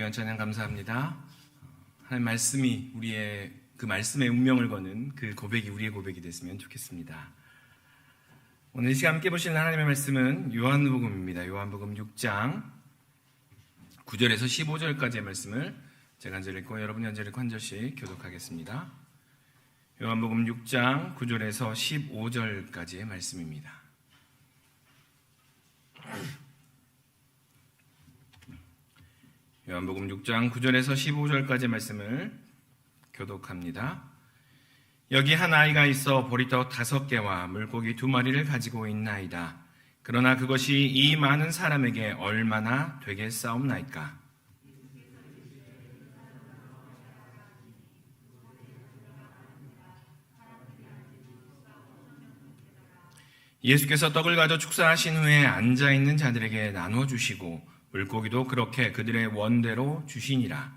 귀한 찬양 감사합니다. 하나님 말씀이 우리의 그 말씀의 운명을 거는 그 고백이 우리의 고백이 됐으면 좋겠습니다. 오늘 이 시간 함께 보실 하나님의 말씀은 요한복음입니다. 요한복음 6장 9절에서 15절까지의 말씀을 제가 한 절 읽고 여러분이 한 절 읽고 한 절씩 교독하겠습니다. 요한복음 6장 9절에서 15절까지의 말씀입니다. 요한복음 6장 9절에서 15절까지의 말씀을 교독합니다. 여기 한 아이가 있어 보리떡 5개와 물고기 2마리를 가지고 있나이다. 그러나 그것이 이 많은 사람에게 얼마나 되겠사옵나이까? 예수께서 떡을 가져 축사하신 후에 앉아있는 자들에게 나눠주시고 물고기도 그렇게 그들의 원대로 주시니라.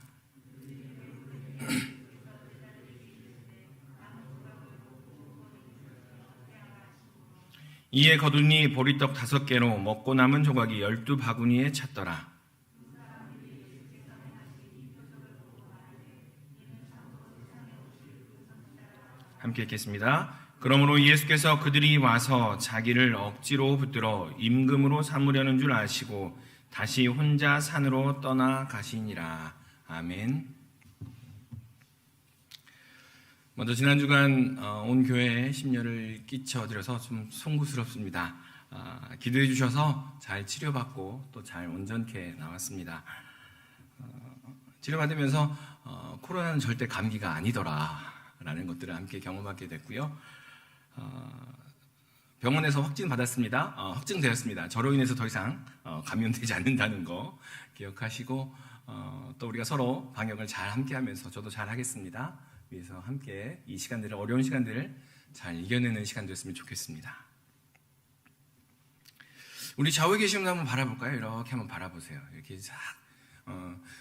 이에 거두니 보리떡 5개로 먹고 남은 조각이 12바구니에 찼더라. 함께 읽겠습니다. 그러므로 예수께서 그들이 와서 자기를 억지로 붙들어 임금으로 삼으려는 줄 아시고 다시 혼자 산으로 떠나가시니라. 아멘. 먼저 지난 주간 온 교회에 심려를 끼쳐드려서 좀 송구스럽습니다. 기도해 주셔서 잘 치료받고 또 잘 온전케 나왔습니다. 치료받으면서 코로나는 절대 감기가 아니더라 라는 것들을 함께 경험하게 됐고요. 병원에서 확진 받았습니다. 확진되었습니다. 저로 인해서 더 이상 감염되지 않는다는 거 기억하시고 또 우리가 서로 방역을 잘 함께 하면서 저도 잘 하겠습니다. 위해서 함께 이 시간들을, 어려운 시간들을 잘 이겨내는 시간 됐으면 좋겠습니다. 우리 좌우에 계신 분 한번 바라볼까요? 이렇게 한번 바라보세요. 이렇게 싹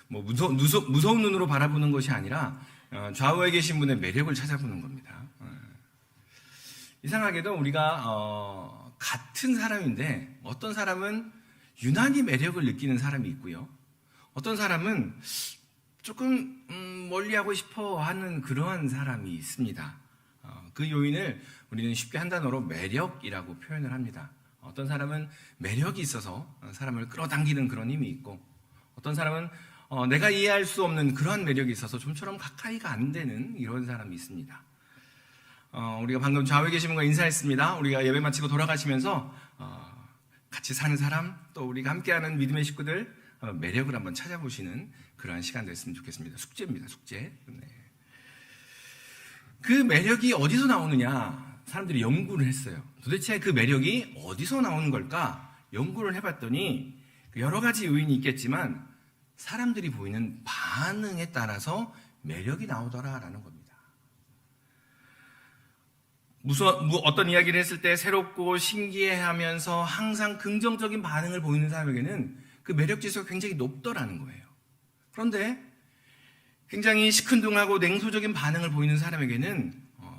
무서운 눈으로 바라보는 것이 아니라 좌우에 계신 분의 매력을 찾아보는 겁니다. 이상하게도 우리가 같은 사람인데 어떤 사람은 유난히 매력을 느끼는 사람이 있고요. 어떤 사람은 조금 멀리하고 싶어 하는 그러한 사람이 있습니다. 그 요인을 우리는 쉽게 한 단어로 매력이라고 표현을 합니다. 어떤 사람은 매력이 있어서 사람을 끌어당기는 그런 힘이 있고, 어떤 사람은 내가 이해할 수 없는 그러한 매력이 있어서 좀처럼 가까이가 안 되는 이런 사람이 있습니다. 우리가 방금 좌우에 계신 분과 인사했습니다. 우리가 예배 마치고 돌아가시면서 같이 사는 사람, 또 우리가 함께하는 믿음의 식구들 매력을 한번 찾아보시는 그러한 시간 됐으면 좋겠습니다. 숙제입니다. 숙제. 네. 그 매력이 어디서 나오느냐 사람들이 연구를 했어요. 도대체 그 매력이 어디서 나오는 걸까 연구를 해봤더니 여러 가지 요인이 있겠지만 사람들이 보이는 반응에 따라서 매력이 나오더라라는 겁니다. 어떤 이야기를 했을 때 새롭고 신기해하면서 항상 긍정적인 반응을 보이는 사람에게는 그 매력 지수가 굉장히 높더라는 거예요. 그런데 굉장히 시큰둥하고 냉소적인 반응을 보이는 사람에게는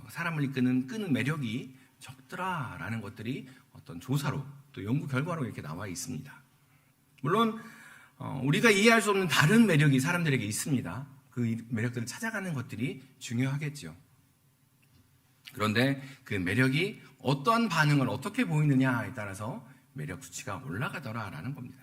사람을 끄는 매력이 적더라라는 것들이 어떤 조사로 또 연구 결과로 이렇게 나와 있습니다. 물론 우리가 이해할 수 없는 다른 매력이 사람들에게 있습니다. 그 매력들을 찾아가는 것들이 중요하겠죠. 그런데 그 매력이 어떠한 반응을 어떻게 보이느냐에 따라서 매력 수치가 올라가더라라는 겁니다.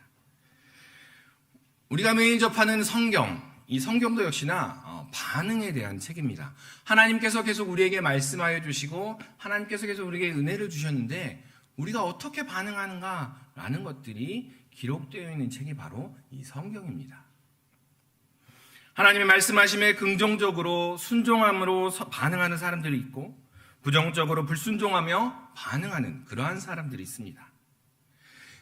우리가 매일 접하는 성경, 이 성경도 역시나 반응에 대한 책입니다. 하나님께서 계속 우리에게 말씀하여 주시고 하나님께서 계속 우리에게 은혜를 주셨는데 우리가 어떻게 반응하는가라는 것들이 기록되어 있는 책이 바로 이 성경입니다. 하나님의 말씀하심에 긍정적으로 순종함으로 반응하는 사람들이 있고 부정적으로 불순종하며 반응하는 그러한 사람들이 있습니다.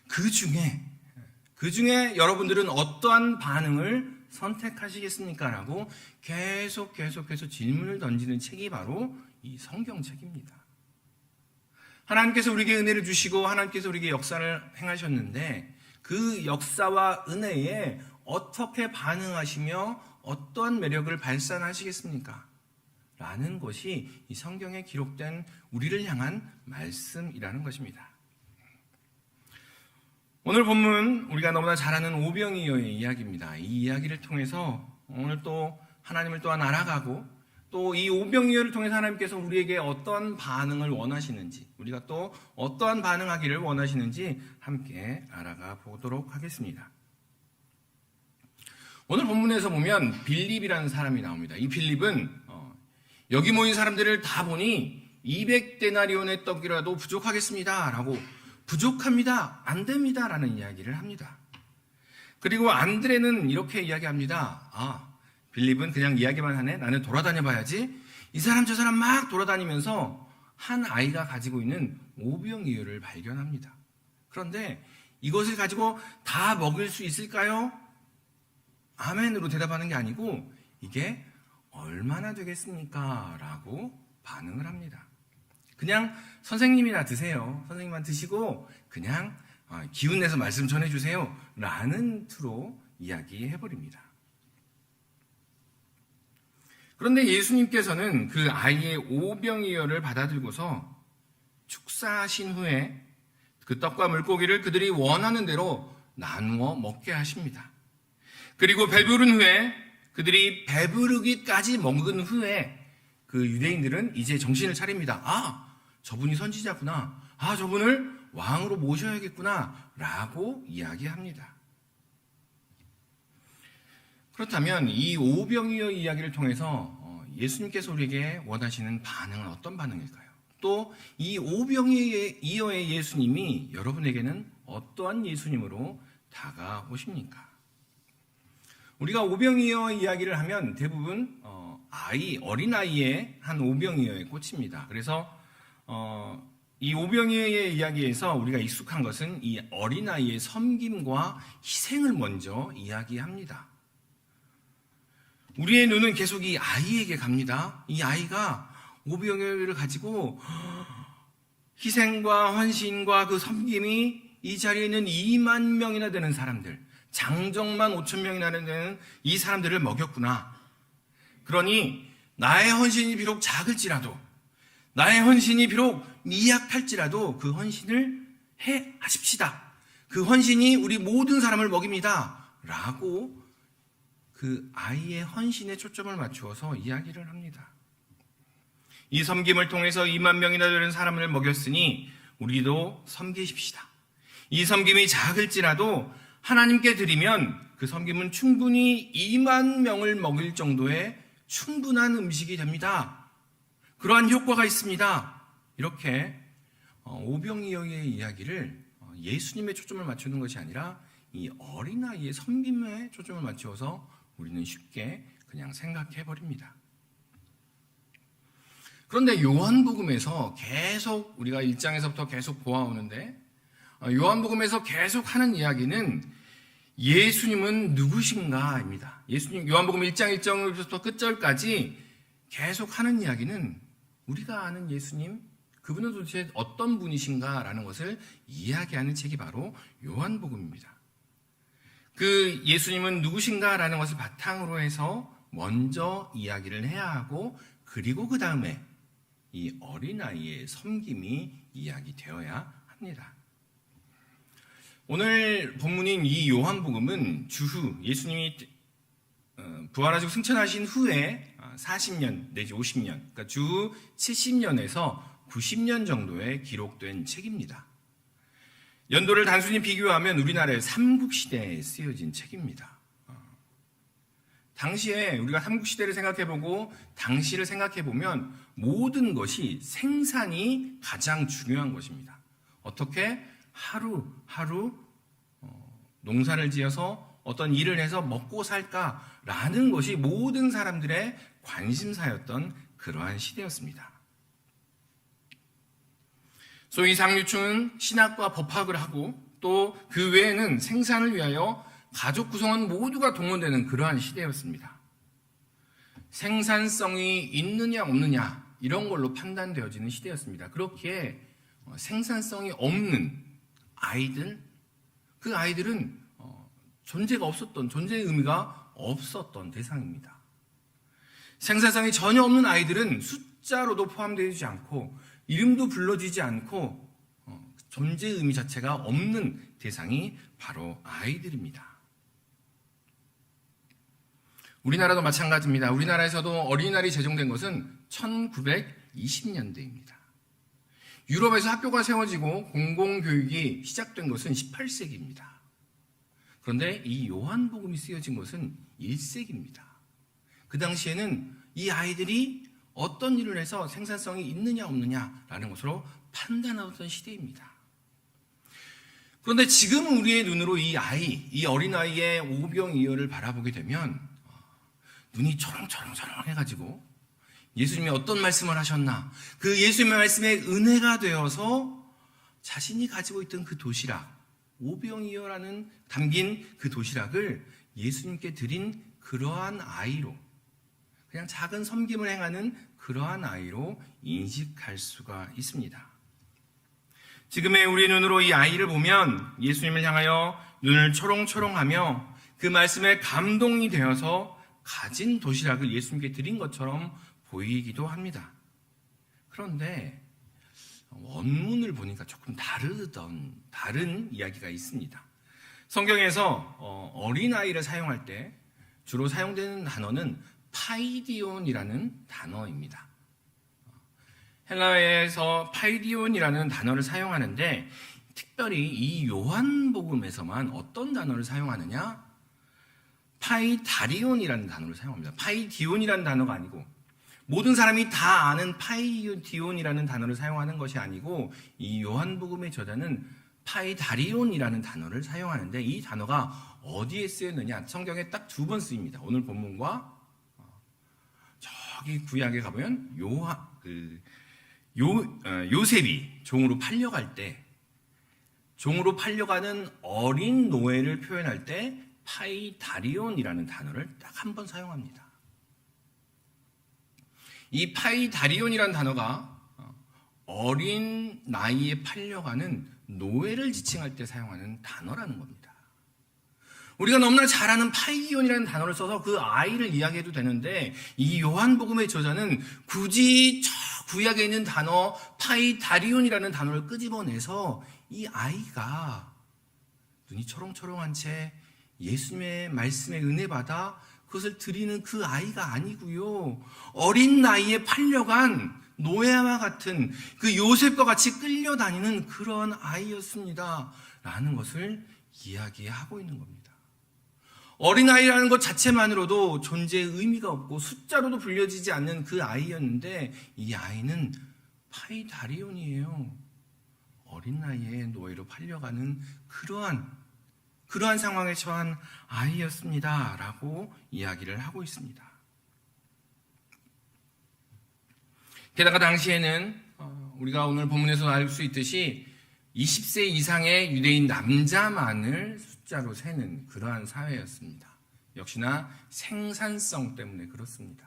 그 중에 여러분들은 어떠한 반응을 선택하시겠습니까? 라고 계속해서 질문을 던지는 책이 바로 이 성경책입니다. 하나님께서 우리에게 은혜를 주시고 하나님께서 우리에게 역사를 행하셨는데 그 역사와 은혜에 어떻게 반응하시며 어떠한 매력을 발산하시겠습니까? 라는 것이 이 성경에 기록된 우리를 향한 말씀이라는 것입니다. 오늘 본문 우리가 너무나 잘 아는 오병이어의 이야기입니다. 이 이야기를 통해서 오늘 또 하나님을 또한 알아가고 또 이 오병이어를 통해서 하나님께서 우리에게 어떠한 반응을 원하시는지, 우리가 또 어떠한 반응하기를 원하시는지 함께 알아가 보도록 하겠습니다. 오늘 본문에서 보면 빌립이라는 사람이 나옵니다. 이 빌립은 여기 모인 사람들을 다 보니 200데나리온의 떡이라도 부족하겠습니다 라고, 부족합니다, 안 됩니다 라는 이야기를 합니다. 그리고 안드레는 이렇게 이야기합니다. 빌립은 그냥 이야기만 하네, 나는 돌아다녀 봐야지. 이 사람 저 사람 막 돌아다니면서 한 아이가 가지고 있는 오병이어를 발견합니다. 그런데 이것을 가지고 다 먹을 수 있을까요? 아멘으로 대답하는 게 아니고 이게 얼마나 되겠습니까? 라고 반응을 합니다. 그냥 선생님이나 드세요. 선생님만 드시고 그냥 기운내서 말씀 전해주세요 라는 투로 이야기해버립니다. 그런데 예수님께서는 그 아이의 오병이어를 받아들고서 축사하신 후에 그 떡과 물고기를 그들이 원하는 대로 나누어 먹게 하십니다. 그리고 배부른 후에, 그들이 배부르기까지 먹은 후에 그 유대인들은 이제 정신을 차립니다. 저분이 선지자구나. 저분을 왕으로 모셔야겠구나 라고 이야기합니다. 그렇다면 이 오병이어 이야기를 통해서 예수님께서 우리에게 원하시는 반응은 어떤 반응일까요? 또 이 오병이어의 예수님이 여러분에게는 어떠한 예수님으로 다가오십니까? 우리가 오병이어 이야기를 하면 대부분 어린아이의 한 오병이어에 꽂힙니다. 그래서 이 오병이어의 이야기에서 우리가 익숙한 것은 이 어린아이의 섬김과 희생을 먼저 이야기합니다. 우리의 눈은 계속 이 아이에게 갑니다. 이 아이가 오병이어를 가지고 희생과 헌신과 그 섬김이 이 자리에 있는 2만 명이나 되는 사람들, 장정만 5천 명이나 되는 이 사람들을 먹였구나. 그러니 나의 헌신이 비록 작을지라도, 나의 헌신이 비록 미약할지라도 그 헌신을 해 하십시다. 그 헌신이 우리 모든 사람을 먹입니다 라고 그 아이의 헌신에 초점을 맞추어서 이야기를 합니다. 이 섬김을 통해서 2만 명이나 되는 사람을 먹였으니 우리도 섬기십시다. 이 섬김이 작을지라도 하나님께 드리면 그 섬김은 충분히 2만 명을 먹일 정도의 충분한 음식이 됩니다. 그러한 효과가 있습니다. 이렇게 오병이어의 이야기를 예수님의 초점을 맞추는 것이 아니라 이 어린아이의 섬김에 초점을 맞추어서 우리는 쉽게 그냥 생각해버립니다. 그런데 요한복음에서 계속 우리가 1장에서부터 계속 보아오는데 요한복음에서 계속 하는 이야기는 예수님은 누구신가입니다. 예수님, 요한복음 1장 1절부터 끝절까지 계속 하는 이야기는 우리가 아는 예수님, 그분은 도대체 어떤 분이신가라는 것을 이야기하는 책이 바로 요한복음입니다. 그 예수님은 누구신가라는 것을 바탕으로 해서 먼저 이야기를 해야 하고, 그리고 그 다음에 이 어린아이의 섬김이 이야기되어야 합니다. 오늘 본문인 이 요한복음은 주후 예수님이 부활하시고 승천하신 후에 40년 내지 50년, 그러니까 주후 70년에서 90년 정도에 기록된 책입니다. 연도를 단순히 비교하면 우리나라의 삼국시대에 쓰여진 책입니다. 당시에 우리가 삼국시대를 생각해보고 당시를 생각해보면 모든 것이 생산이 가장 중요한 것입니다. 어떻게 하루하루 농사를 지어서 어떤 일을 해서 먹고 살까라는 것이 모든 사람들의 관심사였던 그러한 시대였습니다. 소위 상류층은 신학과 법학을 하고 또 그 외에는 생산을 위하여 가족 구성원 모두가 동원되는 그러한 시대였습니다. 생산성이 있느냐 없느냐 이런 걸로 판단되어지는 시대였습니다. 그렇기에 생산성이 없는 아이들, 그 아이들은 존재가 없었던, 존재의 의미가 없었던 대상입니다. 생산성이 전혀 없는 아이들은 숫자로도 포함되지 않고 이름도 불러지지 않고 존재 의미 자체가 없는 대상이 바로 아이들입니다. 우리나라도 마찬가지입니다. 우리나라에서도 어린이날이 제정된 것은 1920년대입니다. 유럽에서 학교가 세워지고 공공교육이 시작된 것은 18세기입니다. 그런데 이 요한복음이 쓰여진 것은 1세기입니다. 그 당시에는 이 아이들이 어떤 일을 해서 생산성이 있느냐 없느냐라는 것으로 판단하던 시대입니다. 그런데 지금 우리의 눈으로 이 어린아이의 오병이어를 바라보게 되면 눈이 초롱초롱초롱 해가지고 예수님이 어떤 말씀을 하셨나, 그 예수님의 말씀에 은혜가 되어서 자신이 가지고 있던 그 도시락, 오병이어라는 담긴 그 도시락을 예수님께 드린 그러한 아이로, 그냥 작은 섬김을 행하는 그러한 아이로 인식할 수가 있습니다. 지금의 우리 눈으로 이 아이를 보면 예수님을 향하여 눈을 초롱초롱하며 그 말씀에 감동이 되어서 가진 도시락을 예수님께 드린 것처럼 보이기도 합니다. 그런데 원문을 보니까 조금 다른 이야기가 있습니다. 성경에서 어린아이를 사용할 때 주로 사용되는 단어는 파이디온이라는 단어입니다. 헬라어에서 파이디온이라는 단어를 사용하는데 특별히 이 요한복음에서만 어떤 단어를 사용하느냐? 파이다리온이라는 단어를 사용합니다. 파이디온이라는 단어가 아니고, 모든 사람이 다 아는 파이디온이라는 단어를 사용하는 것이 아니고, 이 요한복음의 저자는 파이다리온이라는 단어를 사용하는데, 이 단어가 어디에 쓰였느냐? 성경에 딱 2번 쓰입니다. 오늘 본문과 저기 구약에 가보면 요셉이 종으로 팔려갈 때, 종으로 팔려가는 어린 노예를 표현할 때 파이다리온이라는 단어를 딱 한 번 사용합니다. 이 파이다리온이라는 단어가 어린 나이에 팔려가는 노예를 지칭할 때 사용하는 단어라는 겁니다. 우리가 너무나 잘 아는 파이디온이라는 단어를 써서 그 아이를 이야기해도 되는데, 이 요한복음의 저자는 굳이 저 구약에 있는 단어 파이다리온이라는 단어를 끄집어내서 이 아이가 눈이 초롱초롱한 채 예수님의 말씀에 은혜 받아 그것을 드리는 그 아이가 아니고요, 어린 나이에 팔려간 노예와 같은 그 요셉과 같이 끌려다니는 그런 아이였습니다 라는 것을 이야기하고 있는 겁니다. 어린아이라는 것 자체만으로도 존재의 의미가 없고 숫자로도 불려지지 않는 그 아이였는데, 이 아이는 파이다리온이에요. 어린 나이에 노예로 팔려가는 그러한 상황에 처한 아이였습니다 라고 이야기를 하고 있습니다. 게다가 당시에는 우리가 오늘 본문에서 알 수 있듯이 20세 이상의 유대인 남자만을 숫자로 세는 그러한 사회였습니다. 역시나 생산성 때문에 그렇습니다.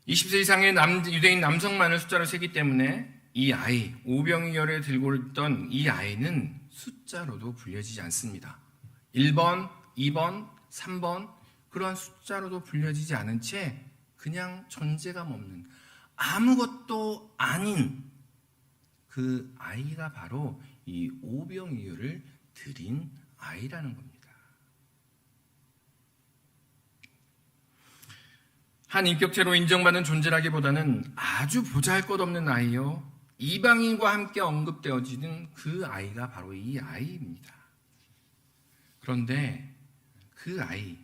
20세 이상의 유대인 남성만을 숫자로 세기 때문에 이 아이, 오병이어를 들고 있던 이 아이는 숫자로도 불려지지 않습니다. 1번, 2번, 3번 그러한 숫자로도 불려지지 않은 채 그냥 존재감 없는 아무것도 아닌 그 아이가 바로 이 오병이어를 드린 아이라는 겁니다. 한 인격체로 인정받는 존재라기보다는 아주 보잘것없는 아이요, 이방인과 함께 언급되어지는 그 아이가 바로 이 아이입니다. 그런데 그 아이,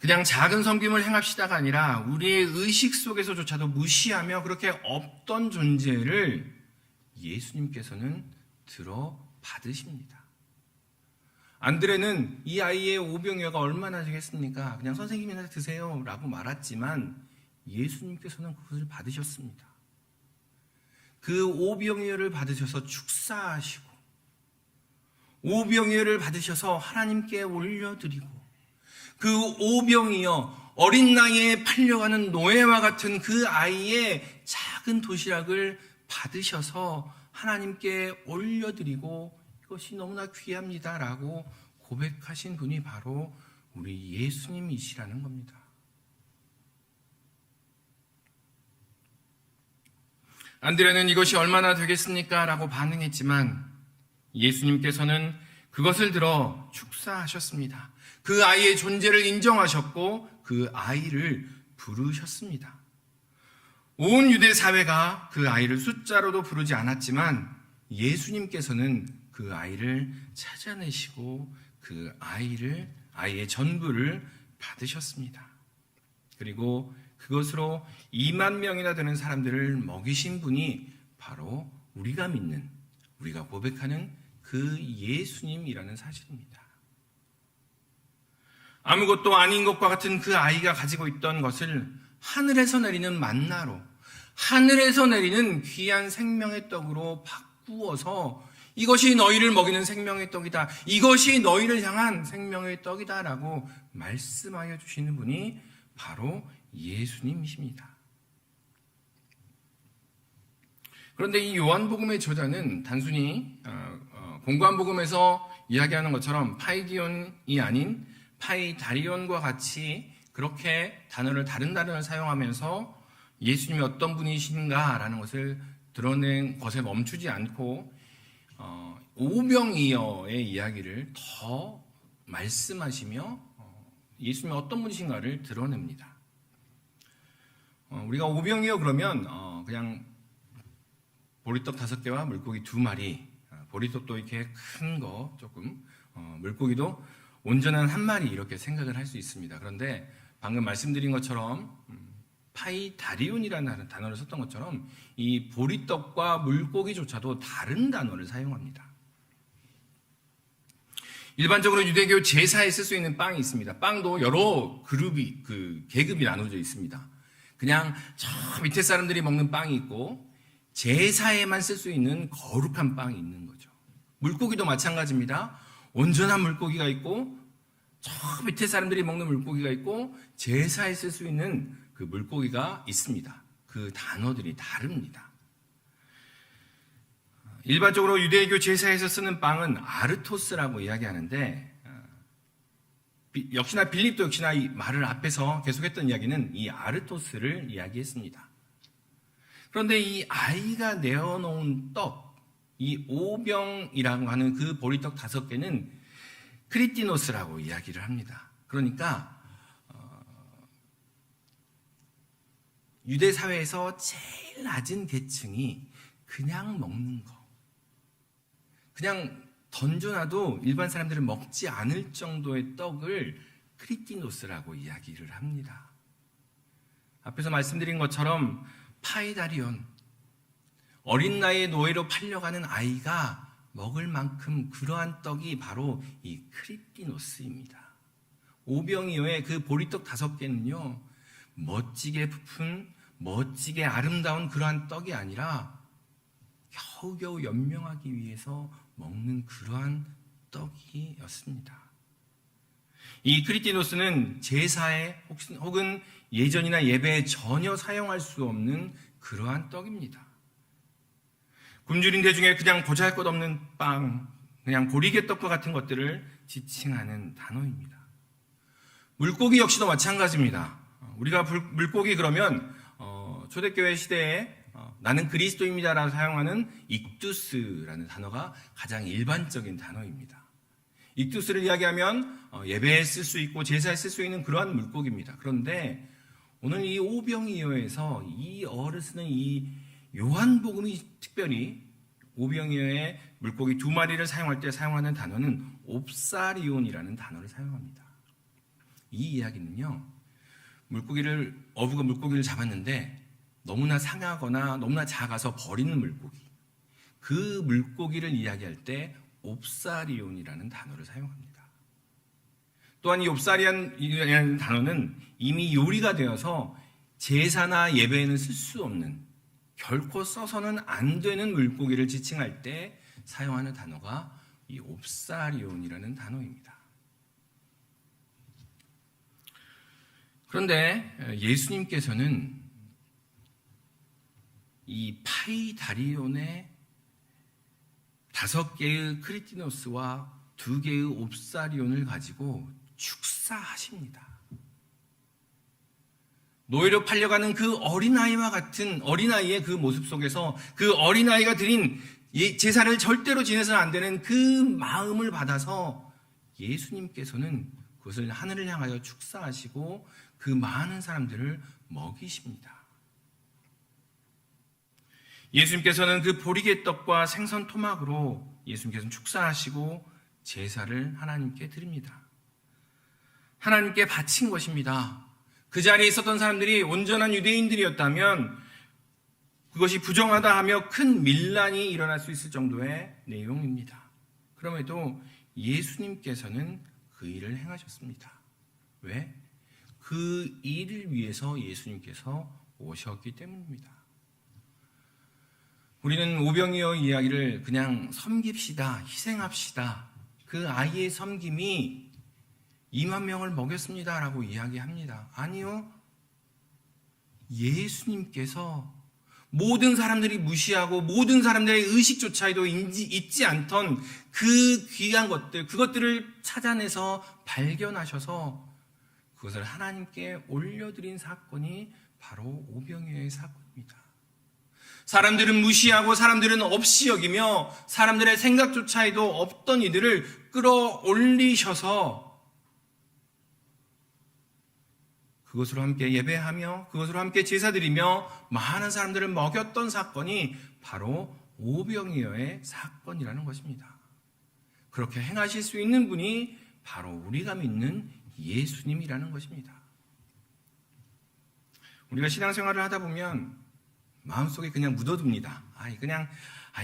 그냥 작은 섬김을 행합시다가 아니라 우리의 의식 속에서조차도 무시하며 그렇게 없던 존재를 예수님께서는 들어받으십니다. 안드레는 이 아이의 오병이어가 얼마나 되겠습니까? 그냥 선생님이나 드세요 라고 말했지만 예수님께서는 그것을 받으셨습니다. 그 오병이어를 받으셔서 축사하시고, 오병이어를 받으셔서 하나님께 올려드리고, 그 오병이어, 어린 나이에 팔려가는 노예와 같은 그 아이의 작은 도시락을 받으셔서 하나님께 올려드리고, 이것이 너무나 귀합니다라고 고백하신 분이 바로 우리 예수님이시라는 겁니다. 안드레는 이것이 얼마나 되겠습니까? 라고 반응했지만 예수님께서는 그것을 들어 축사하셨습니다. 그 아이의 존재를 인정하셨고 그 아이를 부르셨습니다. 온 유대 사회가 그 아이를 숫자로도 부르지 않았지만 예수님께서는 그 아이를 찾아내시고 그 아이의 전부를 받으셨습니다. 그리고 그것으로 2만 명이나 되는 사람들을 먹이신 분이 바로 우리가 믿는, 우리가 고백하는 그 예수님이라는 사실입니다. 아무것도 아닌 것과 같은 그 아이가 가지고 있던 것을 하늘에서 내리는 만나로, 하늘에서 내리는 귀한 생명의 떡으로 바꾸어서 이것이 너희를 먹이는 생명의 떡이다, 이것이 너희를 향한 생명의 떡이다 라고 말씀하여 주시는 분이 바로 예수님이십니다. 그런데 이 요한복음의 저자는 단순히 공고한 복음에서 이야기하는 것처럼 파이디온이 아닌 파이다리온과 같이 그렇게 다른 단어를 사용하면서 예수님이 어떤 분이신가라는 것을 드러낸 것에 멈추지 않고 오병이어의 이야기를 더 말씀하시며 예수님이 어떤 분이신가를 드러냅니다. 우리가 오병이어 그러면 그냥 보리떡 5개와 물고기 2마리, 보리떡도 이렇게 큰 거 조금, 물고기도 온전한 1마리 이렇게 생각을 할 수 있습니다. 그런데 방금 말씀드린 것처럼 파이다리온이라는 단어를 썼던 것처럼 이 보리떡과 물고기조차도 다른 단어를 사용합니다. 일반적으로 유대교 제사에 쓸 수 있는 빵이 있습니다. 빵도 여러 계급이 나눠져 있습니다. 그냥 저 밑에 사람들이 먹는 빵이 있고 제사에만 쓸 수 있는 거룩한 빵이 있는 거죠. 물고기도 마찬가지입니다. 온전한 물고기가 있고 저 밑에 사람들이 먹는 물고기가 있고 제사에 쓸 수 있는 그 물고기가 있습니다. 그 단어들이 다릅니다. 일반적으로 유대교 제사에서 쓰는 빵은 아르토스라고 이야기하는데 역시나 빌립도 역시나 이 말을 앞에서 계속했던 이야기는 이 아르토스를 이야기했습니다. 그런데 이 아이가 내어놓은 떡, 이 오병이라고 하는 그 보리떡 5개는 크리티노스라고 이야기를 합니다. 그러니까 유대 사회에서 제일 낮은 계층이 그냥 먹는 거, 그냥 던져놔도 일반 사람들은 먹지 않을 정도의 떡을 크리티노스라고 이야기를 합니다. 앞에서 말씀드린 것처럼 파이다리온, 어린 나이에 노예로 팔려가는 아이가 먹을 만큼 그러한 떡이 바로 이 크리티노스입니다. 오병이어의 그 보리떡 5개는요, 멋지게 부푼, 멋지게 아름다운 그러한 떡이 아니라 겨우겨우 연명하기 위해서 먹는 그러한 떡이었습니다. 이 크리티노스는 제사에 혹은 예전이나 예배에 전혀 사용할 수 없는 그러한 떡입니다. 굶주린 대중에 그냥 보잘것없는 빵, 그냥 보리개떡과 같은 것들을 지칭하는 단어입니다. 물고기 역시도 마찬가지입니다. 우리가 물고기 그러면 초대교회 시대에 나는 그리스도입니다라고 사용하는 익두스라는 단어가 가장 일반적인 단어입니다. 익두스를 이야기하면 예배에 쓸 수 있고 제사에 쓸 수 있는 그러한 물고기입니다. 그런데 오늘 이 오병이어에서 이 어를 쓰는 이 요한복음이 특별히 오병이어의 물고기 2마리를 사용할 때 사용하는 단어는 옵사리온이라는 단어를 사용합니다. 이 이야기는요, 어부가 물고기를 잡았는데 너무나 상하거나 너무나 작아서 버리는 물고기, 그 물고기를 이야기할 때 옵사리온이라는 단어를 사용합니다. 또한 이 옵사리온이라는 단어는 이미 요리가 되어서 제사나 예배에는 쓸 수 없는, 결코 써서는 안 되는 물고기를 지칭할 때 사용하는 단어가 이 옵사리온이라는 단어입니다. 그런데 예수님께서는 이 파이다리온의 5개의 크리티노스와 2개의 옵사리온을 가지고 축사하십니다. 노예로 팔려가는 그 어린아이와 같은 어린아이의 그 모습 속에서 그 어린아이가 드린 제사를 절대로 지내서는 안 되는 그 마음을 받아서 예수님께서는 그것을 하늘을 향하여 축사하시고 그 많은 사람들을 먹이십니다. 예수님께서는 그 보리개떡과 생선 토막으로 예수님께서는 축사하시고 제사를 하나님께 드립니다. 하나님께 바친 것입니다. 그 자리에 있었던 사람들이 온전한 유대인들이었다면 그것이 부정하다 하며 큰 밀란이 일어날 수 있을 정도의 내용입니다. 그럼에도 예수님께서는 그 일을 행하셨습니다. 왜? 그 일을 위해서 예수님께서 오셨기 때문입니다. 우리는 오병이어 이야기를 그냥 섬깁시다, 희생합시다. 그 아이의 섬김이 2만 명을 먹였습니다 라고 이야기합니다. 아니요. 예수님께서 모든 사람들이 무시하고 모든 사람들의 의식조차도 잊지 않던 그 귀한 것들, 그것들을 찾아내서 발견하셔서 그것을 하나님께 올려드린 사건이 바로 오병이어의 사건입니다. 사람들은 무시하고 사람들은 없이 여기며 사람들의 생각조차도 없던 이들을 끌어올리셔서 그것으로 함께 예배하며 그것으로 함께 제사드리며 많은 사람들을 먹였던 사건이 바로 오병이어의 사건이라는 것입니다. 그렇게 행하실 수 있는 분이 바로 우리가 믿는 예수님이라는 것입니다. 우리가 신앙생활을 하다 보면 마음속에 그냥 묻어둡니다.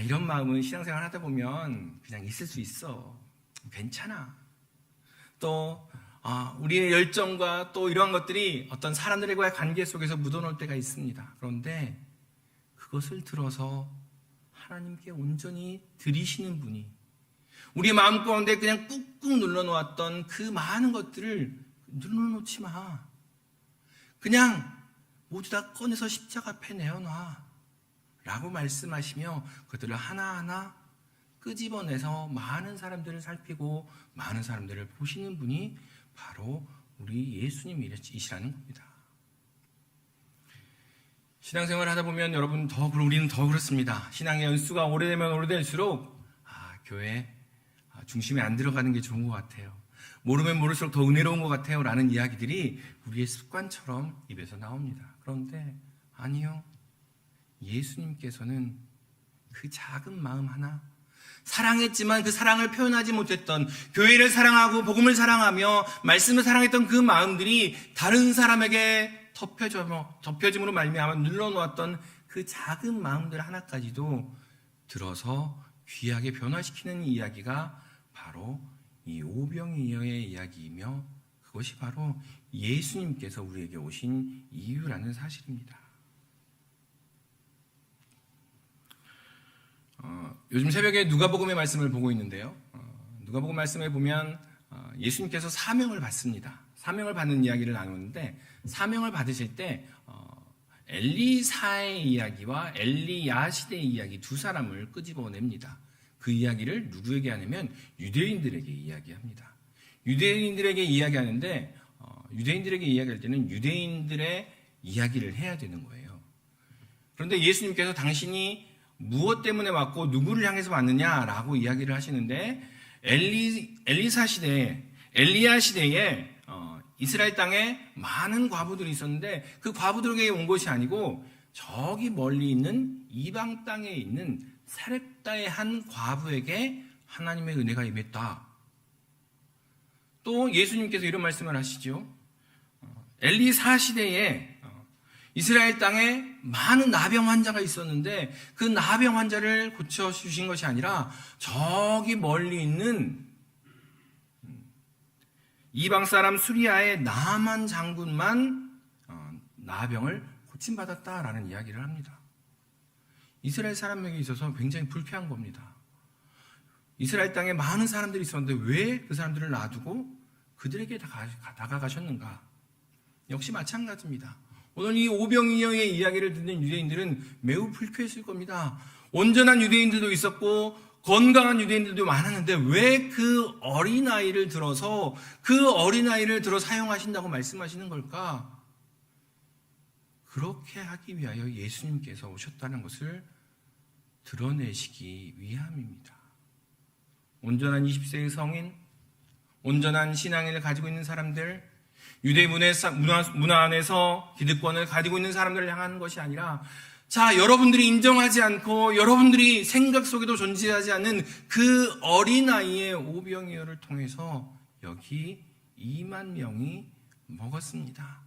이런 마음은 신앙생활 하다 보면 그냥 있을 수 있어. 괜찮아. 또 우리의 열정과 또 이러한 것들이 어떤 사람들과의 관계 속에서 묻어놓을 때가 있습니다. 그런데 그것을 들어서 하나님께 온전히 드리시는 분이 우리의 마음 가운데 그냥 꾹꾹 눌러놓았던 그 많은 것들을 눌러놓지 마. 그냥 모두 다 꺼내서 십자가 앞에 내어놔 라고 말씀하시며 그것들을 하나하나 끄집어내서 많은 사람들을 살피고 많은 사람들을 보시는 분이 바로 우리 예수님이시라는 겁니다. 신앙생활을 하다 보면 여러분 우리는 더 그렇습니다. 신앙의 연수가 오래되면 오래될수록 교회 중심에 안 들어가는 게 좋은 것 같아요. 모르면 모를수록 더 은혜로운 것 같아요 라는 이야기들이 우리의 습관처럼 입에서 나옵니다. 그런데 아니요. 예수님께서는 그 작은 마음 하나 사랑했지만 그 사랑을 표현하지 못했던 교회를 사랑하고 복음을 사랑하며 말씀을 사랑했던 그 마음들이 다른 사람에게 덮여짐으로 말미암아 눌러놓았던 그 작은 마음들 하나까지도 들어서 귀하게 변화시키는 이야기가 바로 이 오병이어의 이야기이며 그것이 바로 예수님께서 우리에게 오신 이유라는 사실입니다. 요즘 새벽에 누가복음의 말씀을 보고 있는데요. 누가복음 말씀에 보면 예수님께서 사명을 받습니다. 사명을 받는 이야기를 나누는데 사명을 받으실 때 엘리사의 이야기와 엘리야 시대의 이야기 두 사람을 끄집어냅니다. 그 이야기를 누구에게 하냐면 유대인들에게 이야기합니다. 유대인들에게 이야기하는데 유대인들에게 이야기할 때는 유대인들의 이야기를 해야 되는 거예요. 그런데 예수님께서 당신이 무엇 때문에 왔고 누구를 향해서 왔느냐라고 이야기를 하시는데 엘리야 시대에 이스라엘 땅에 많은 과부들이 있었는데 그 과부들에게 온 것이 아니고 저기 멀리 있는 이방 땅에 있는 사렙다의 한 과부에게 하나님의 은혜가 임했다. 또 예수님께서 이런 말씀을 하시죠. 엘리사 시대에 이스라엘 땅에 많은 나병 환자가 있었는데 그 나병 환자를 고쳐주신 것이 아니라 저기 멀리 있는 이방 사람 수리아의 나만 장군만 나병을 고침받았다라는 이야기를 합니다. 이스라엘 사람에게 있어서 굉장히 불쾌한 겁니다. 이스라엘 땅에 많은 사람들이 있었는데 왜 그 사람들을 놔두고 그들에게 다가가셨는가? 역시 마찬가지입니다. 오늘 이 오병이어의 이야기를 듣는 유대인들은 매우 불쾌했을 겁니다. 온전한 유대인들도 있었고 건강한 유대인들도 많았는데 왜 그 어린아이를 들어 사용하신다고 말씀하시는 걸까? 그렇게 하기 위하여 예수님께서 오셨다는 것을 드러내시기 위함입니다. 온전한 20세의 성인, 온전한 신앙을 가지고 있는 사람들, 유대 문화 안에서 기득권을 가지고 있는 사람들을 향하는 것이 아니라, 자, 여러분들이 인정하지 않고 여러분들이 생각 속에도 존재하지 않는 그 어린아이의 오병이어를 통해서 여기 2만 명이 먹었습니다.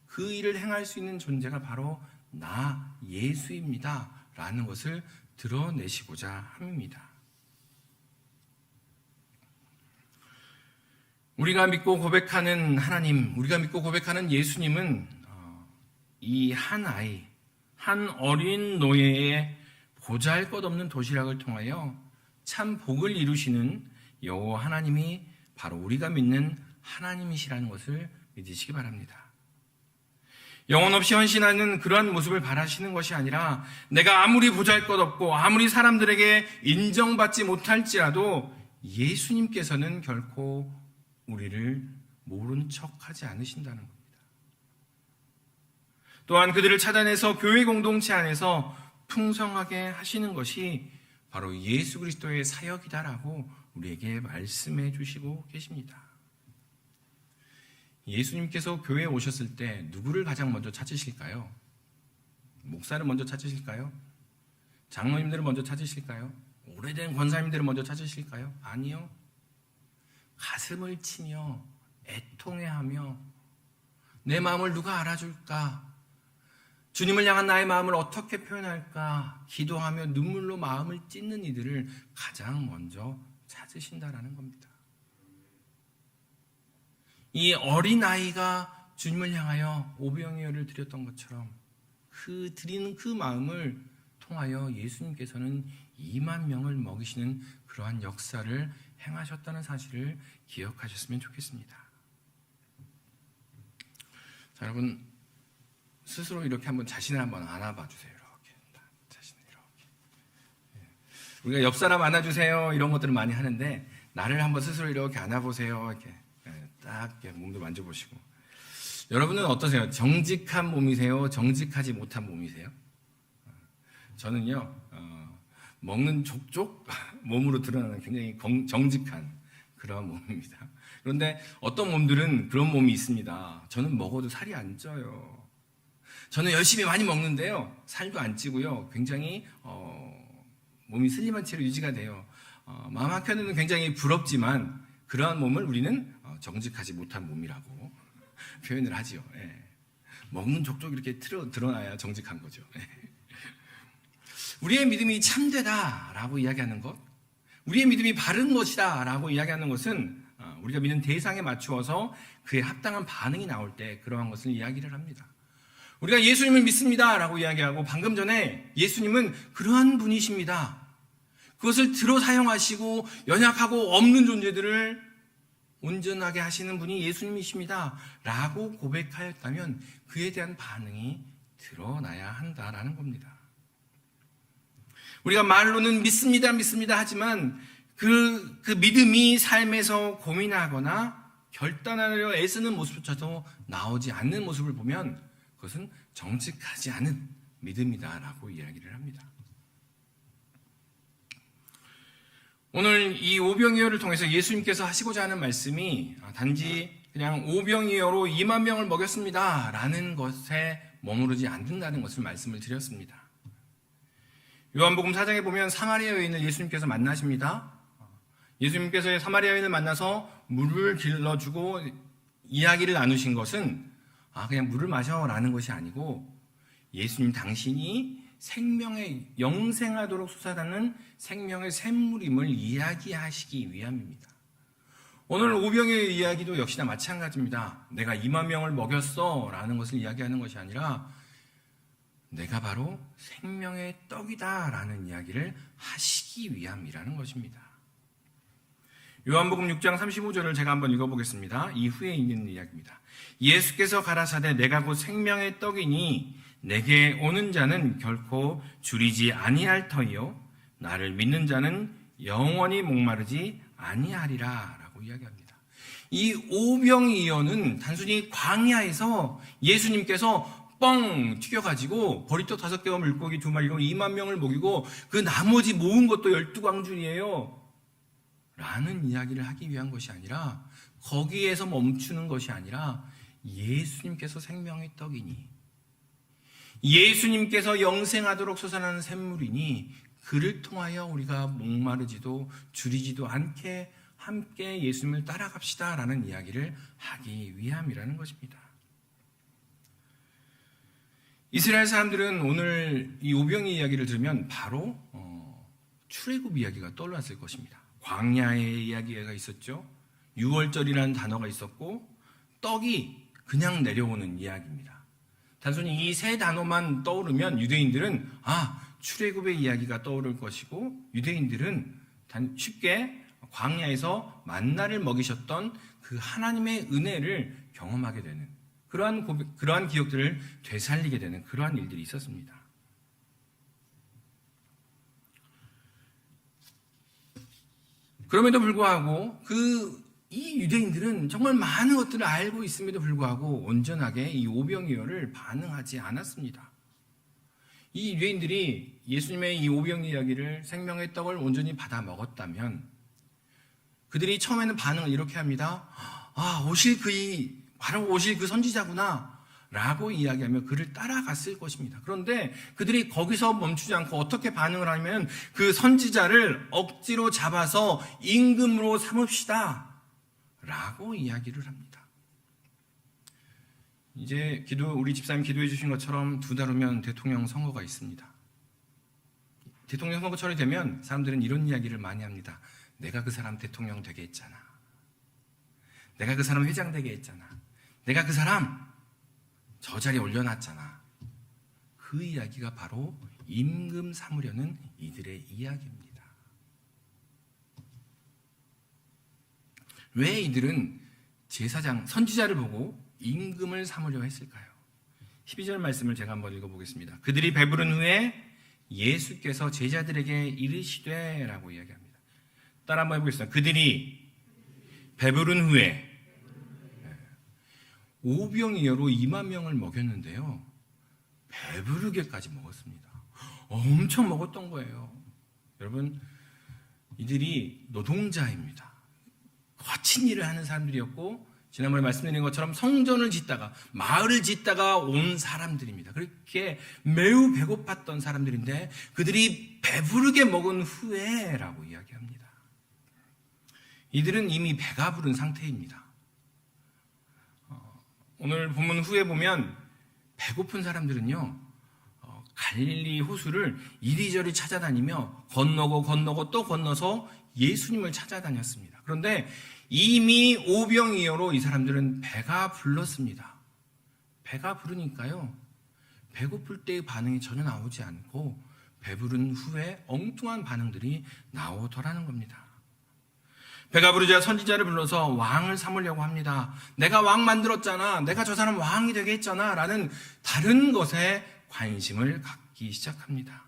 그 일을 행할 수 있는 존재가 바로 나 예수입니다 라는 것을 드러내시고자 합니다. 우리가 믿고 고백하는 하나님, 우리가 믿고 고백하는 예수님은 이 한 아이, 한 어린 노예의 보잘것없는 도시락을 통하여 참 복을 이루시는 여호와 하나님이 바로 우리가 믿는 하나님이시라는 것을 믿으시기 바랍니다. 영혼 없이 헌신하는 그러한 모습을 바라시는 것이 아니라 내가 아무리 보잘것없고 아무리 사람들에게 인정받지 못할지라도 예수님께서는 결코 우리를 모른 척하지 않으신다는 겁니다. 또한 그들을 찾아내서 교회 공동체 안에서 풍성하게 하시는 것이 바로 예수 그리스도의 사역이다라고 우리에게 말씀해 주시고 계십니다. 예수님께서 교회에 오셨을 때 누구를 가장 먼저 찾으실까요? 목사를 먼저 찾으실까요? 장로님들을 먼저 찾으실까요? 오래된 권사님들을 먼저 찾으실까요? 아니요. 가슴을 치며 애통해하며 내 마음을 누가 알아줄까? 주님을 향한 나의 마음을 어떻게 표현할까? 기도하며 눈물로 마음을 찢는 이들을 가장 먼저 찾으신다라는 겁니다. 이 어린아이가 주님을 향하여 오병이어를 드렸던 것처럼 그 드리는 그 마음을 통하여 예수님께서는 2만 명을 먹이시는 그러한 역사를 행하셨다는 사실을 기억하셨으면 좋겠습니다. 자, 여러분 스스로 이렇게 한번 자신을 한번 안아봐 주세요. 이렇게 자신을 이렇게. 우리가 옆 사람 안아주세요 이런 것들을 많이 하는데 나를 한번 스스로 이렇게 안아보세요. 이렇게 딱 이렇게 몸도 만져보시고. 여러분은 어떠세요? 정직한 몸이세요? 정직하지 못한 몸이세요? 저는요 먹는 족족 몸으로 드러나는 굉장히 정직한 그런 몸입니다. 그런데 어떤 몸들은 그런 몸이 있습니다. 저는 먹어도 살이 안 쪄요. 저는 열심히 많이 먹는데요. 살도 안 찌고요. 굉장히 몸이 슬림한 채로 유지가 돼요. 마음 한켠에는 굉장히 부럽지만 그러한 몸을 우리는 정직하지 못한 몸이라고 표현을 하지요. 예. 먹는 족족 이렇게 드러나야 정직한 거죠. 예. 우리의 믿음이 참되다라고 이야기하는 것, 우리의 믿음이 바른 것이다라고 이야기하는 것은 우리가 믿는 대상에 맞추어서 그에 합당한 반응이 나올 때 그러한 것을 이야기를 합니다. 우리가 예수님을 믿습니다라고 이야기하고 방금 전에 예수님은 그러한 분이십니다. 그것을 들어 사용하시고 연약하고 없는 존재들을 온전하게 하시는 분이 예수님이십니다 라고 고백하였다면 그에 대한 반응이 드러나야 한다라는 겁니다. 우리가 말로는 믿습니다 하지만 그 믿음이 삶에서 고민하거나 결단하려 애쓰는 모습조차도 나오지 않는 모습을 보면 그것은 정직하지 않은 믿음이다라고 이야기를 합니다. 오늘 이 오병이어를 통해서 예수님께서 하시고자 하는 말씀이 단지 그냥 오병이어로 2만 명을 먹였습니다 라는 것에 머무르지 않는다는 것을 말씀을 드렸습니다. 요한복음 4장에 보면 사마리아 여인을 예수님께서 만나십니다. 예수님께서 사마리아 여인을 만나서 물을 길러주고 이야기를 나누신 것은 그냥 물을 마셔라는 것이 아니고 예수님 당신이 생명의 영생하도록 솟아나는 생명의 샘물임을 이야기하시기 위함입니다. 오늘 오병이어의 이야기도 역시나 마찬가지입니다. 내가 2만 명을 먹였어 라는 것을 이야기하는 것이 아니라 내가 바로 생명의 떡이다 라는 이야기를 하시기 위함이라는 것입니다. 요한복음 6장 35절을 제가 한번 읽어보겠습니다. 이후에 있는 이야기입니다. 예수께서 가라사대 내가 곧 생명의 떡이니 내게 오는 자는 결코 줄이지 아니할 터이요 나를 믿는 자는 영원히 목마르지 아니하리라 라고 이야기합니다. 이 오병이어는 단순히 광야에서 예수님께서 뻥 튀겨가지고 보리떡 5개와 물고기 2마리로 2만 명을 먹이고 그 나머지 모은 것도 12광줄이에요. 라는 이야기를 하기 위한 것이 아니라, 거기에서 멈추는 것이 아니라 예수님께서 생명의 떡이니, 예수님께서 영생하도록 솟아나는 샘물이니 그를 통하여 우리가 목마르지도 줄이지도 않게 함께 예수님을 따라갑시다 라는 이야기를 하기 위함이라는 것입니다. 이스라엘 사람들은 오늘 이 오병이 이야기를 들으면 바로 출애굽 이야기가 떠올랐을 것입니다. 광야의 이야기가 있었죠. 6월절이라는 단어가 있었고, 떡이 그냥 내려오는 이야기입니다. 단순히 이 세 단어만 떠오르면 유대인들은 출애굽의 이야기가 떠오를 것이고, 유대인들은 쉽게 광야에서 만나를 먹이셨던 그 하나님의 은혜를 경험하게 되는 그러한 기억들을 되살리게 되는 그러한 일들이 있었습니다. 그럼에도 불구하고 이 유대인들은 정말 많은 것들을 알고 있음에도 불구하고 온전하게 이 오병이어를 반응하지 않았습니다. 이 유대인들이 예수님의 이 오병 이야기를, 생명의 떡을 온전히 받아 먹었다면 그들이 처음에는 반응을 이렇게 합니다. 바로 오실 그 선지자구나 라고 이야기하며 그를 따라갔을 것입니다. 그런데 그들이 거기서 멈추지 않고 어떻게 반응을 하냐면, 그 선지자를 억지로 잡아서 임금으로 삼읍시다 라고 이야기를 합니다. 이제 우리 집사님 기도해 주신 것처럼 2달 후면 대통령 선거가 있습니다. 대통령 선거철이 되면 사람들은 이런 이야기를 많이 합니다. 내가 그 사람 대통령 되게 했잖아. 내가 그 사람 회장 되게 했잖아. 내가 그 사람 저 자리에 올려놨잖아. 그 이야기가 바로 임금 삼으려는 이들의 이야기입니다. 왜 이들은 제사장, 선지자를 보고 임금을 삼으려 했을까요? 12절 말씀을 제가 한번 읽어보겠습니다. 그들이 배부른 후에 예수께서 제자들에게 이르시되 라고 이야기합니다. 따라 한번 해보겠습니다. 그들이 배부른 후에 오병이어로 2만 명을 먹였는데요, 배부르게까지 먹었습니다. 엄청 먹었던 거예요. 여러분, 이들이 노동자입니다. 거친 일을 하는 사람들이었고, 지난번에 말씀드린 것처럼 성전을 짓다가, 마을을 짓다가 온 사람들입니다. 그렇게 매우 배고팠던 사람들인데 그들이 배부르게 먹은 후에 라고 이야기합니다. 이들은 이미 배가 부른 상태입니다. 오늘 본문 후에 보면 배고픈 사람들은요, 갈릴리 호수를 이리저리 찾아다니며 건너고 또 건너서 예수님을 찾아다녔습니다. 그런데 이미 오병이어로 이 사람들은 배가 불렀습니다. 배가 부르니까요, 배고플 때의 반응이 전혀 나오지 않고 배부른 후에 엉뚱한 반응들이 나오더라는 겁니다. 배가 부르자 선지자를 불러서 왕을 삼으려고 합니다. 내가 왕 만들었잖아. 내가 저 사람 왕이 되게 했잖아. 라는 다른 것에 관심을 갖기 시작합니다.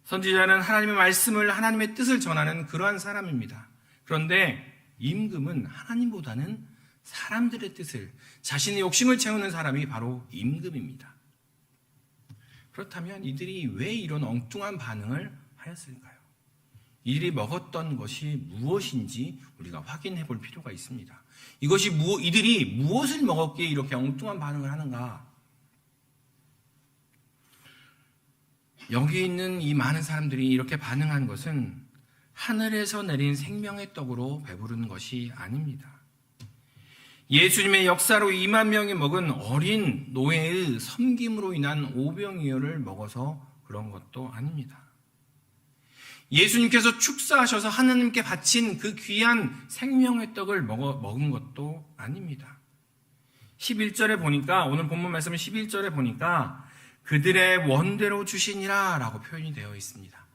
선지자는 하나님의 말씀을, 하나님의 뜻을 전하는 그러한 사람입니다. 그런데 임금은 하나님보다는 사람들의 뜻을, 자신의 욕심을 채우는 사람이 바로 임금입니다. 그렇다면 이들이 왜 이런 엉뚱한 반응을 하였을까요? 이들이 먹었던 것이 무엇인지 우리가 확인해 볼 필요가 있습니다. 이들이 무엇을 먹었기에 이렇게 엉뚱한 반응을 하는가? 여기 있는 이 많은 사람들이 이렇게 반응한 것은 하늘에서 내린 생명의 떡으로 배부른 것이 아닙니다. 예수님의 역사로 2만 명이 먹은 어린 노예의 섬김으로 인한 오병이어를 먹어서 그런 것도 아닙니다. 예수님께서 축사하셔서 하나님께 바친 그 귀한 생명의 떡을 먹은 것도 아닙니다. 11절에 보니까, 오늘 본문 말씀 11절에 보니까 그들의 원대로 주시니라 라고 표현이 되어 있습니다.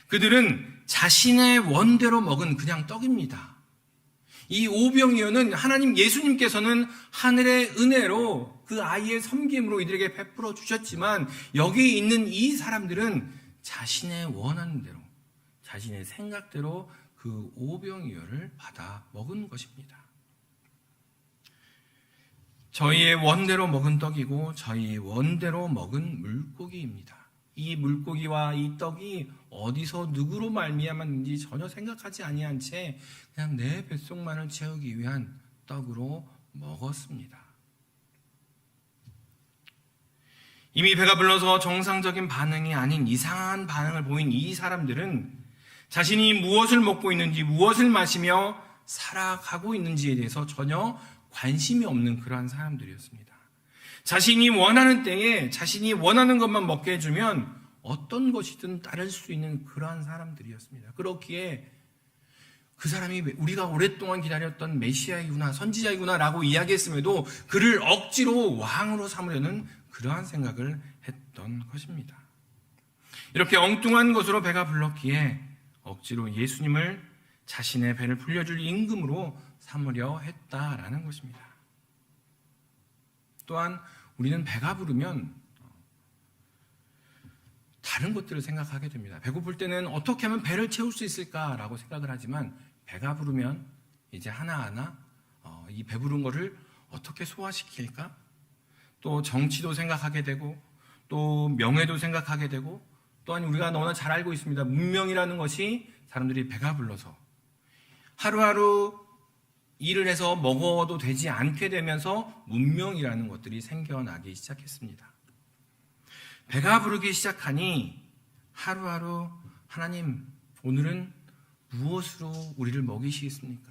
그들은 자신의 원대로 먹은 그냥 떡입니다. 이 오병이어는 하나님, 예수님께서는 하늘의 은혜로 그 아이의 섬김으로 이들에게 베풀어 주셨지만, 여기 있는 이 사람들은 자신의 원하는 대로, 자신의 생각대로 그 오병이어를 받아 먹은 것입니다. 저희의 원대로 먹은 떡이고 저희의 원대로 먹은 물고기입니다. 이 물고기와 이 떡이 어디서 누구로 말미암았는지 전혀 생각하지 아니한 채 그냥 내 뱃속만을 채우기 위한 떡으로 먹었습니다. 이미 배가 불러서 정상적인 반응이 아닌 이상한 반응을 보인 이 사람들은 자신이 무엇을 먹고 있는지 무엇을 마시며 살아가고 있는지에 대해서 전혀 관심이 없는 그러한 사람들이었습니다. 자신이 원하는 때에 자신이 원하는 것만 먹게 해주면 어떤 것이든 따를 수 있는 그러한 사람들이었습니다. 그렇기에 그 사람이 우리가 오랫동안 기다렸던 메시아이구나, 선지자이구나 라고 이야기했음에도 그를 억지로 왕으로 삼으려는 그러한 생각을 했던 것입니다. 이렇게 엉뚱한 것으로 배가 불렀기에 억지로 예수님을 자신의 배를 불려줄 임금으로 삼으려 했다라는 것입니다. 또한 우리는 배가 부르면 다른 것들을 생각하게 됩니다. 배고플 때는 어떻게 하면 배를 채울 수 있을까라고 생각을 하지만 배가 부르면 이제 하나하나 이 배부른 거를 어떻게 소화시킬까? 또 정치도 생각하게 되고 또 명예도 생각하게 되고 또한 우리가 너무나 잘 알고 있습니다. 문명이라는 것이 사람들이 배가 불러서 하루하루 일을 해서 먹어도 되지 않게 되면서 문명이라는 것들이 생겨나기 시작했습니다. 배가 부르기 시작하니 하루하루 하나님 오늘은 무엇으로 우리를 먹이시겠습니까?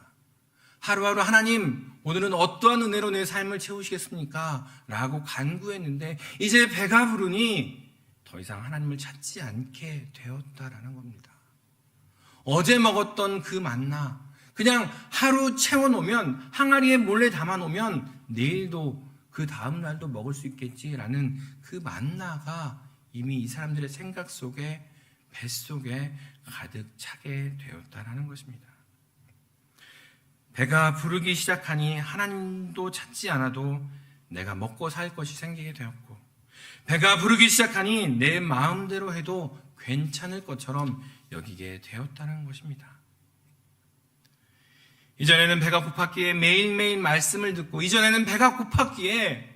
하루하루 하나님 오늘은 어떠한 은혜로 내 삶을 채우시겠습니까? 라고 간구했는데 이제 배가 부르니 더 이상 하나님을 찾지 않게 되었다라는 겁니다. 어제 먹었던 그 만나 그냥 하루 채워놓으면 항아리에 몰래 담아놓으면 내일도 그 다음 날도 먹을 수 있겠지라는 그 만나가 이미 이 사람들의 생각 속에 뱃속에 가득 차게 되었다라는 것입니다. 배가 부르기 시작하니 하나님도 찾지 않아도 내가 먹고 살 것이 생기게 되었고 배가 부르기 시작하니 내 마음대로 해도 괜찮을 것처럼 여기게 되었다는 것입니다. 이전에는 배가 고팠기에 매일매일 말씀을 듣고 이전에는 배가 고팠기에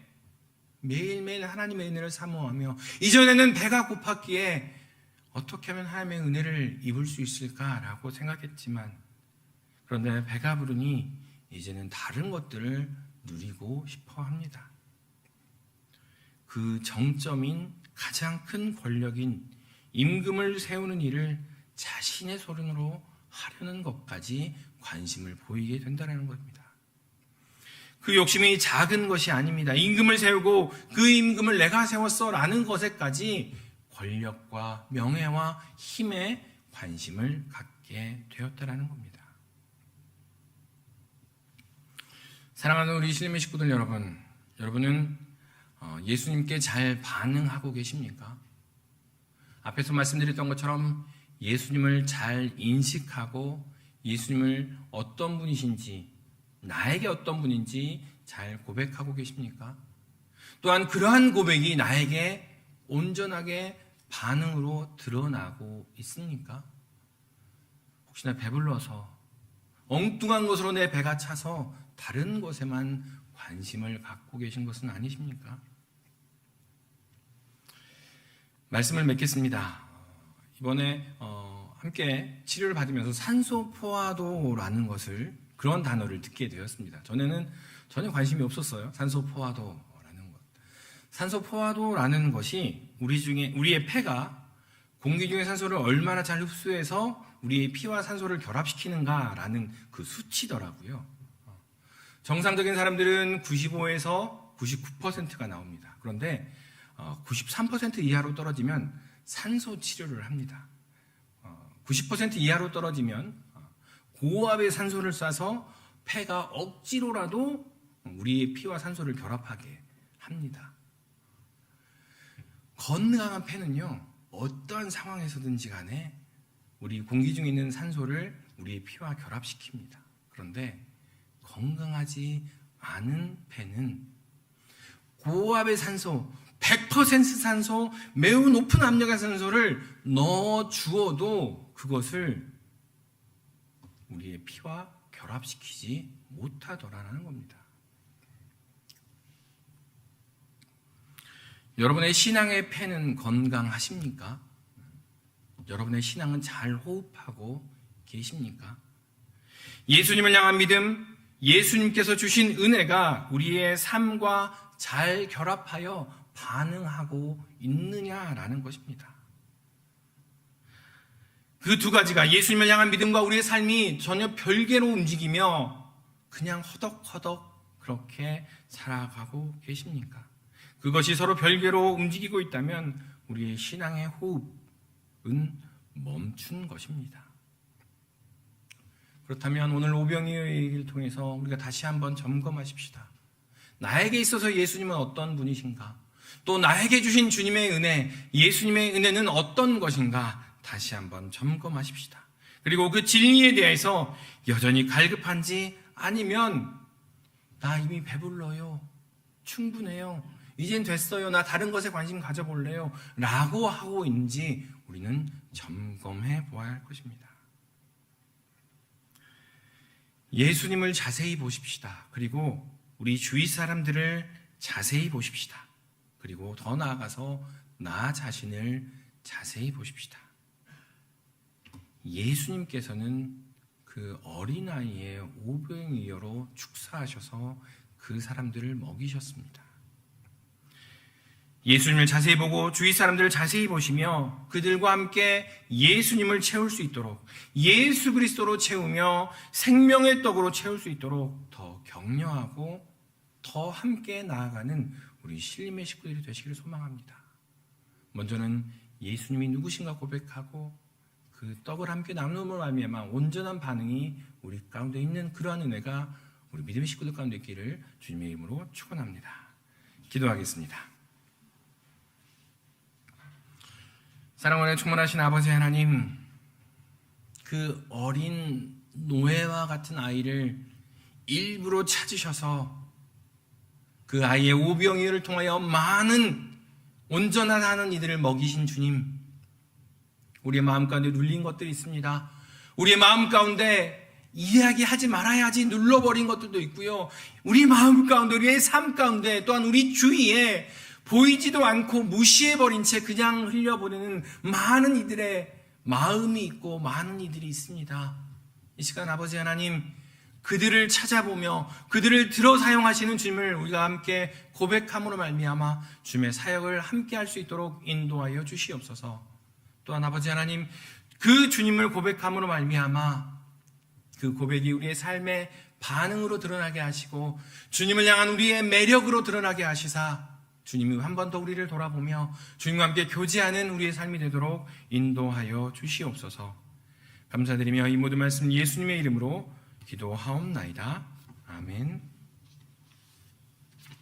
매일매일 하나님의 은혜를 사모하며 이전에는 배가 고팠기에 어떻게 하면 하나님의 은혜를 입을 수 있을까라고 생각했지만 그런데 배가 부르니 이제는 다른 것들을 누리고 싶어 합니다. 그 정점인 가장 큰 권력인 임금을 세우는 일을 자신의 손으로 하려는 것까지 관심을 보이게 된다는 겁니다. 그 욕심이 작은 것이 아닙니다. 임금을 세우고 그 임금을 내가 세웠어 라는 것에까지 권력과 명예와 힘에 관심을 갖게 되었다는 겁니다. 사랑하는 우리 신림의 식구들 여러분, 여러분은 예수님께 잘 반응하고 계십니까? 앞에서 말씀드렸던 것처럼 예수님을 잘 인식하고 예수님을 어떤 분이신지 나에게 어떤 분인지 잘 고백하고 계십니까? 또한 그러한 고백이 나에게 온전하게 반응으로 드러나고 있습니까? 혹시나 배불러서 엉뚱한 것으로 내 배가 차서 다른 것에만 관심을 갖고 계신 것은 아니십니까? 말씀을 맺겠습니다. 이번에 함께 치료를 받으면서 산소포화도라는 것을 그런 단어를 듣게 되었습니다. 전에는 전혀 관심이 없었어요. 산소포화도라는 것. 산소포화도라는 것이 우리의 폐가 공기 중의 산소를 얼마나 잘 흡수해서 우리의 피와 산소를 결합시키는가라는 그 수치더라고요. 정상적인 사람들은 95에서 99%가 나옵니다. 그런데 93% 이하로 떨어지면 산소 치료를 합니다. 90% 이하로 떨어지면 고압의 산소를 쏴서 폐가 억지로라도 우리의 피와 산소를 결합하게 합니다. 건강한 폐는요, 어떠한 상황에서든지 간에 우리 공기 중에 있는 산소를 우리의 피와 결합시킵니다. 그런데 건강하지 않은 폐는 고압의 산소, 100% 산소, 매우 높은 압력의 산소를 넣어 주어도 그것을 우리의 피와 결합시키지 못하더라는 겁니다. 여러분의 신앙의 폐는 건강하십니까? 여러분의 신앙은 잘 호흡하고 계십니까? 예수님을 향한 믿음, 예수님께서 주신 은혜가 우리의 삶과 잘 결합하여 반응하고 있느냐라는 것입니다. 그 두 가지가, 예수님을 향한 믿음과 우리의 삶이 전혀 별개로 움직이며 그냥 허덕허덕 그렇게 살아가고 계십니까? 그것이 서로 별개로 움직이고 있다면 우리의 신앙의 호흡은 멈춘 것입니다. 그렇다면 오늘 오병이어의 얘기를 통해서 우리가 다시 한번 점검하십시다. 나에게 있어서 예수님은 어떤 분이신가? 또 나에게 주신 주님의 은혜, 예수님의 은혜는 어떤 것인가? 다시 한번 점검하십시다. 그리고 그 진리에 대해서 여전히 갈급한지, 아니면 나 이미 배불러요, 충분해요, 이젠 됐어요, 나 다른 것에 관심 가져볼래요 라고 하고 있는지 우리는 점검해 보아야 할 것입니다. 예수님을 자세히 보십시다. 그리고 우리 주위 사람들을 자세히 보십시다. 그리고 더 나아가서 나 자신을 자세히 보십시다. 예수님께서는 그 어린아이의 오병이어로 축사하셔서 그 사람들을 먹이셨습니다. 예수님을 자세히 보고 주위 사람들을 자세히 보시며 그들과 함께 예수님을 채울 수 있도록, 예수 그리스도로 채우며 생명의 떡으로 채울 수 있도록 더 격려하고 더 함께 나아가는 우리 신림의 식구들이 되시기를 소망합니다. 먼저는 예수님이 누구신가 고백하고 그 떡을 함께 나눔으로 말미암아 온전한 반응이 우리 가운데 있는 그러한 은혜가 우리 믿음의 식구들 가운데 있기를 주님의 이름으로 축원합니다. 기도하겠습니다. 사랑원에 충만하신 아버지 하나님, 그 어린 노예와 같은 아이를 일부러 찾으셔서 그 아이의 오병이어를 통하여 많은 온전하다는 이들을 먹이신 주님, 우리의 마음 가운데 눌린 것들이 있습니다. 우리의 마음 가운데 이야기하지 말아야지 눌러버린 것들도 있고요. 우리 마음 가운데, 우리의 삶 가운데, 또한 우리 주위에 보이지도 않고 무시해버린 채 그냥 흘려보내는 많은 이들의 마음이 있고 많은 이들이 있습니다. 이 시간 아버지 하나님, 그들을 찾아보며 그들을 들어 사용하시는 주님을 우리가 함께 고백함으로 말미암아 주님의 사역을 함께 할 수 있도록 인도하여 주시옵소서. 또한 아버지 하나님, 그 주님을 고백함으로 말미암아 그 고백이 우리의 삶의 반응으로 드러나게 하시고 주님을 향한 우리의 매력으로 드러나게 하시사 주님이 한 번 더 우리를 돌아보며 주님과 함께 교제하는 우리의 삶이 되도록 인도하여 주시옵소서. 감사드리며 이 모든 말씀 예수님의 이름으로 기도하옵나이다. 아멘.